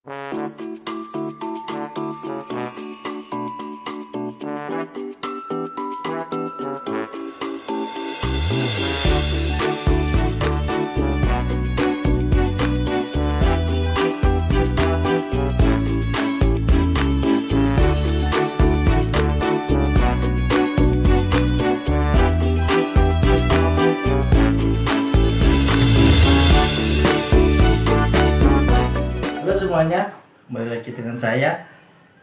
Halo semuanya, kembali lagi dengan saya.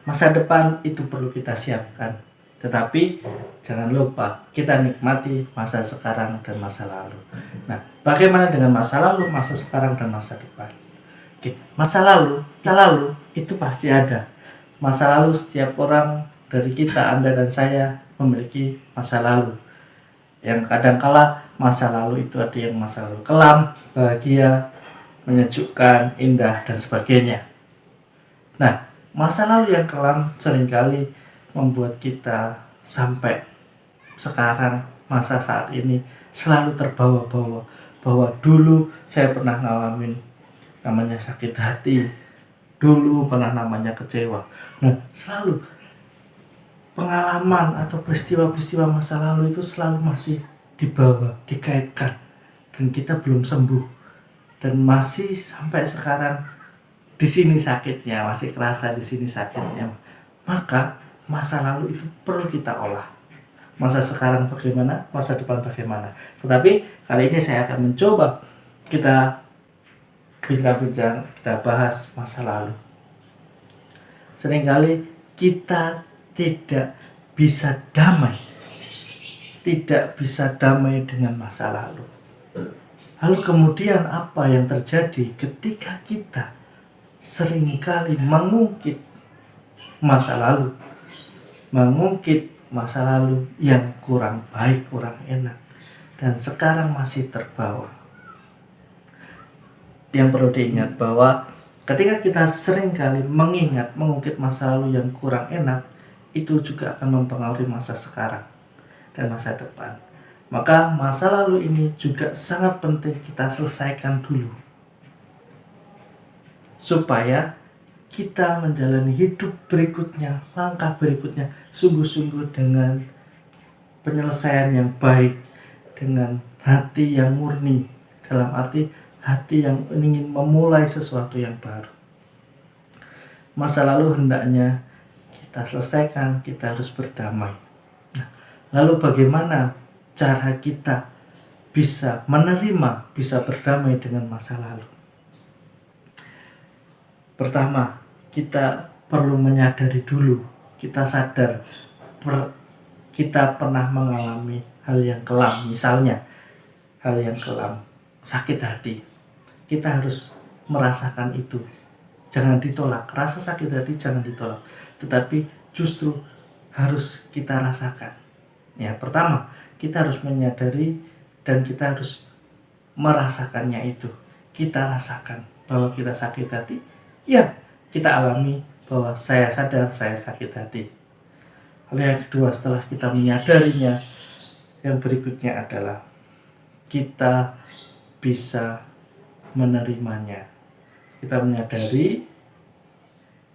Masa depan itu perlu kita siapkan, tetapi jangan lupa kita nikmati masa sekarang dan masa lalu. Nah, bagaimana dengan masa lalu, masa sekarang, dan masa depan? Oke, masa lalu itu pasti ada. Masa lalu setiap orang dari kita, Anda dan saya memiliki masa lalu. Yang kadangkala masa lalu itu ada yang masa lalu kelam, bahagia, menyejukkan, indah, dan sebagainya. Nah, masa lalu yang kelam seringkali membuat kita sampai sekarang, masa saat ini, selalu terbawa-bawa bahwa dulu saya pernah ngalamin namanya sakit hati, dulu pernah namanya kecewa. Nah, selalu pengalaman atau peristiwa-peristiwa masa lalu itu selalu masih dibawa, dikaitkan, dan kita belum sembuh, dan masih sampai sekarang di sini sakitnya, masih kerasa di sini sakitnya. Maka masa lalu itu perlu kita olah. Masa sekarang bagaimana, masa depan bagaimana. Tetapi kali ini saya akan mencoba kita bincang-bincang, kita bahas masa lalu. Seringkali kita tidak bisa damai dengan masa lalu. Lalu kemudian apa yang terjadi ketika kita seringkali mengungkit masa lalu yang kurang baik, kurang enak, dan sekarang masih terbawa. Yang perlu diingat bahwa ketika kita seringkali mengungkit masa lalu yang kurang enak, itu juga akan mempengaruhi masa sekarang dan masa depan. Maka masa lalu ini juga sangat penting kita selesaikan dulu, supaya kita menjalani hidup berikutnya, langkah berikutnya sungguh-sungguh dengan penyelesaian yang baik, dengan hati yang murni, dalam arti hati yang ingin memulai sesuatu yang baru. Masa lalu hendaknya kita selesaikan, kita harus berdamai. Nah, lalu bagaimana cara kita bisa menerima, bisa berdamai dengan masa lalu? Pertama, kita perlu menyadari dulu, kita sadar kita pernah mengalami hal yang kelam, misalnya hal yang kelam, sakit hati. Kita harus merasakan itu, jangan ditolak. Rasa sakit hati jangan ditolak, tetapi justru harus kita rasakan. Ya, pertama, kita harus menyadari dan kita harus merasakannya itu. Kita rasakan bahwa kita sakit hati. Ya, kita alami bahwa saya sadar saya sakit hati. Hal yang kedua, setelah kita menyadarinya, yang berikutnya adalah kita bisa menerimanya. Kita menyadari,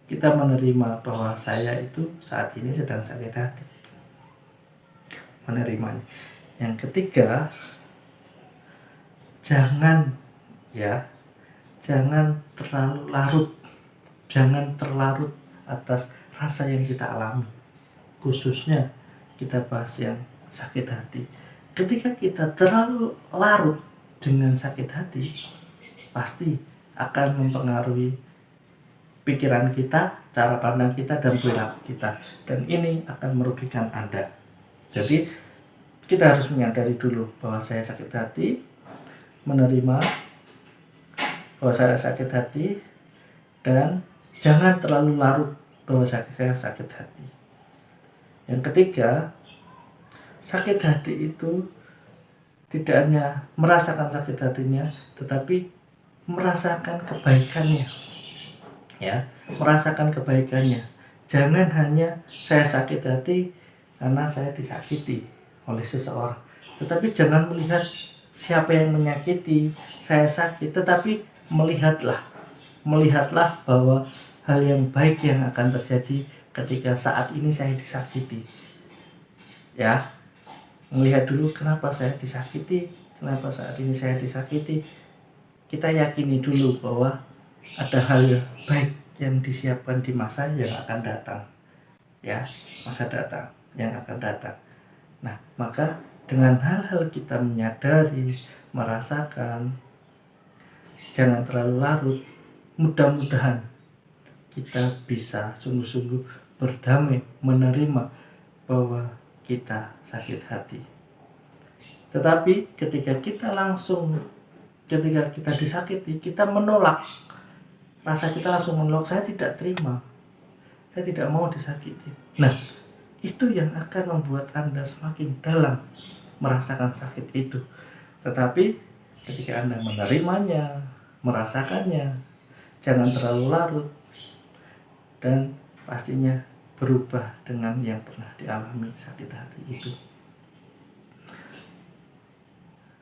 kita menerima bahwa saya itu saat ini sedang sakit hati. Menerimanya. Yang ketiga, jangan terlarut atas rasa yang kita alami. Khususnya kita bahas yang sakit hati. Ketika kita terlalu larut dengan sakit hati, pasti akan mempengaruhi pikiran kita, cara pandang kita, dan perilaku kita. Dan ini akan merugikan Anda. Jadi kita harus menyadari dulu bahwa saya sakit hati, menerima bahwa saya sakit hati, dan jangan terlalu larut bahwa saya sakit hati. Yang ketiga, sakit hati itu tidak hanya merasakan sakit hatinya, tetapi merasakan kebaikannya. Ya, merasakan kebaikannya. Jangan hanya saya sakit hati karena saya disakiti oleh seseorang, tetapi jangan melihat siapa yang menyakiti saya sakit, tetapi melihatlah melihatlah bahwa hal yang baik yang akan terjadi ketika saat ini saya disakiti. Ya, melihat dulu kenapa saya disakiti, kenapa saat ini saya disakiti. Kita yakini dulu bahwa ada hal yang baik yang disiapkan di masa yang akan datang. Ya, masa datang yang akan datang. Nah, maka dengan hal-hal kita menyadari, merasakan, jangan terlalu larut, mudah-mudahan kita bisa sungguh-sungguh berdamai, menerima bahwa kita sakit hati. Tetapi ketika kita disakiti, kita menolak, rasa kita langsung menolak, saya tidak terima, saya tidak mau disakiti. Nah, itu yang akan membuat Anda semakin dalam merasakan sakit itu. Tetapi ketika Anda menerimanya, merasakannya, jangan terlalu larut, dan pastinya berubah dengan yang pernah dialami sakit hati itu.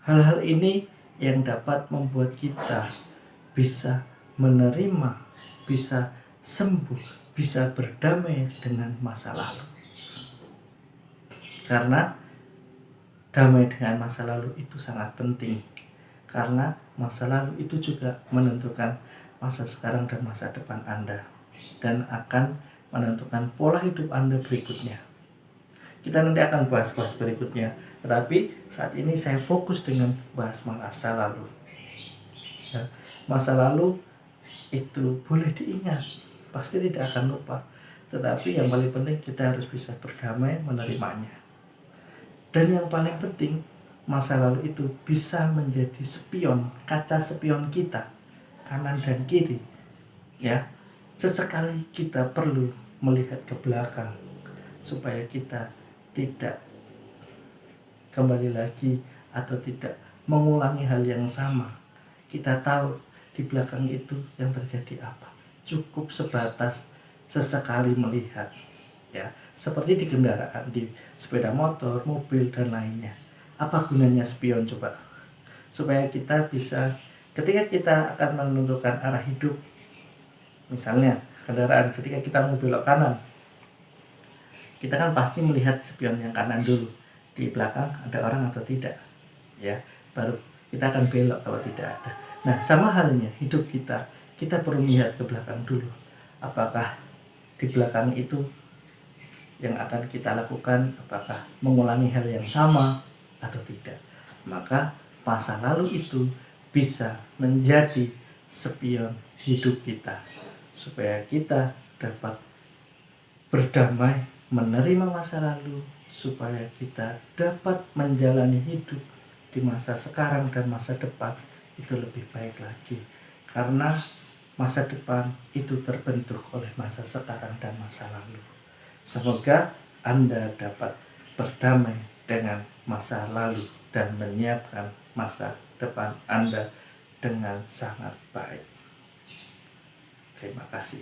Hal-hal ini yang dapat membuat kita bisa menerima, bisa sembuh, bisa berdamai dengan masa lalu. Karena damai dengan masa lalu itu sangat penting. Karena masa lalu itu juga menentukan masa sekarang dan masa depan Anda, dan akan menentukan pola hidup Anda berikutnya. Kita nanti akan bahas berikutnya, tetapi saat ini saya fokus dengan bahas masa lalu. Ya, masa lalu itu boleh diingat, pasti tidak akan lupa, tetapi yang paling penting kita harus bisa berdamai menerimanya. Dan yang paling penting, masa lalu itu bisa menjadi spion, kaca spion kita, kanan dan kiri. Ya, sesekali kita perlu melihat ke belakang supaya kita tidak kembali lagi atau tidak mengulangi hal yang sama. Kita tahu di belakang itu yang terjadi apa. Cukup sebatas sesekali melihat, ya, seperti di kendaraan, di sepeda motor, mobil, dan lainnya. Apa gunanya spion coba? Supaya kita bisa, ketika kita akan menentukan arah hidup, misalnya kendaraan, ketika kita mau belok kanan, kita kan pasti melihat spion yang kanan dulu, di belakang ada orang atau tidak, ya, baru kita akan belok kalau tidak ada. Nah, sama halnya hidup kita perlu melihat ke belakang dulu. Apakah di belakang itu yang akan kita lakukan, apakah mengulangi hal yang sama atau tidak. Maka masa lalu itu bisa menjadi spion hidup kita, supaya kita dapat berdamai, menerima masa lalu, supaya kita dapat menjalani hidup di masa sekarang dan masa depan itu lebih baik lagi. Karena masa depan itu terbentuk oleh masa sekarang dan masa lalu. Semoga Anda dapat berdamai dengan masa lalu dan menyiapkan masa depan Anda dengan sangat baik. Terima kasih.